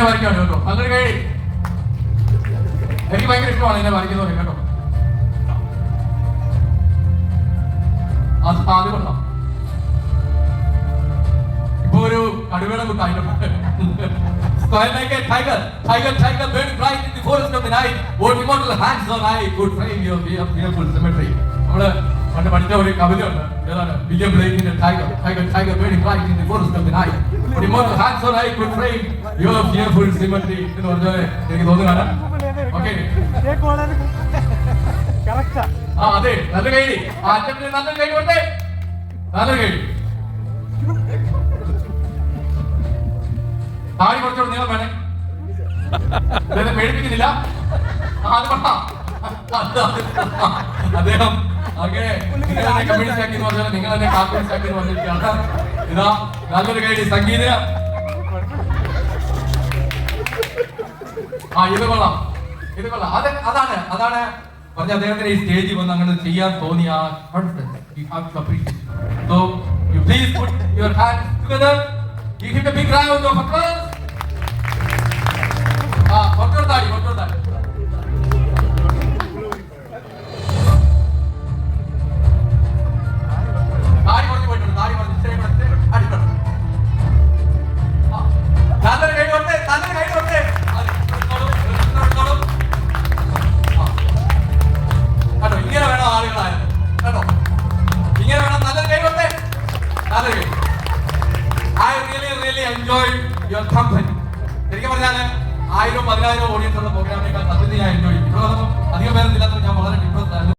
വരയ്ക്കാണ് കേട്ടോ. അങ്ങനെ കഴി എനിക്ക് ഭയങ്കര ഇഷ്ടമാണ് എന്നെ വരയ്ക്കുന്നവരെ കേട്ടോ. അത് ആദ്യം കൊള്ളാം. ഇപ്പൊ ഒരു കടുവയുടെ കുട്ടായിട്ട് Square like a tiger, tiger, tiger, burning bright in the forest of the night. What immortal hands on eye could frame your fearful symmetry. നമ്മള് പണ്ട് പഠിച്ച ഒരു കവിതയുണ്ട്. ഏതാണ്? William Blake's Tiger, tiger, tiger, burning bright in the forest of the night. What immortal hands on eye could frame your fearful symmetry. എന്ന് പറഞ്ഞാൽ എനിക്ക് തോന്നുകയാണ്. Okay. ആ അതെ, നല്ല കൈഡി. ആ അറ്റംപ്റ്റിൽ നല്ല കൈ കൊടുത്തേ. നല്ല കൈഡി. താടി കുറച്ചുകൂടെ നീളം വേണേ. പേടിപ്പിക്കുന്നില്ല. അദ്ദേഹം അങ്ങനെ നിങ്ങൾ തന്നെ കമ്മ്യൂണിസ്റ്റ് ആക്കി എന്ന് പറഞ്ഞാൽ നിങ്ങൾ തന്നെ കാർട്ടൂണിസ്റ്റ് ആക്കി എന്ന് പറഞ്ഞിരിക്കുകയാണ്. ഇതാ നല്ലൊരു കൈഡി സംഗീത. ഇത് കൊള്ളാം, ഇത് കൊള്ളാം. അതാണ് പറഞ്ഞ അദ്ദേഹത്തിന് ഈ സ്റ്റേജിൽ വന്ന് അങ്ങനെ ചെയ്യാൻ തോന്നിയ ആ confidence. So you please put your hands together. Give him a big round of applause. കൊട്ടോർത്താടി. താടി കുറച്ച് പോയിട്ടുണ്ട്. താടി കുറച്ച് അടിക്കണം. നല്ലൊരു കൈ കൊടുത്തേ. കേട്ടോ, ഇങ്ങനെ വേണം ആളുകളായിരുന്നു കേട്ടോ. ഇങ്ങനെ വേണം. നല്ലൊരു കൈ കൊടുത്തേ. നല്ലൊരു കൈ. I really enjoyed your company. ശരിക്കും പറഞ്ഞാല് 1000-10,000 ഓഡിയൻസ് ഉള്ള പ്രോഗ്രാമിനേക്കാൾ സത്യത്തിൽ ഞാൻ എൻജോയ് ചെയ്യും. അധികം പേരൊന്നും ഇല്ലാത്ത ഞാൻ വളരെ ഡിഫറൻസ് ആയിരുന്നു.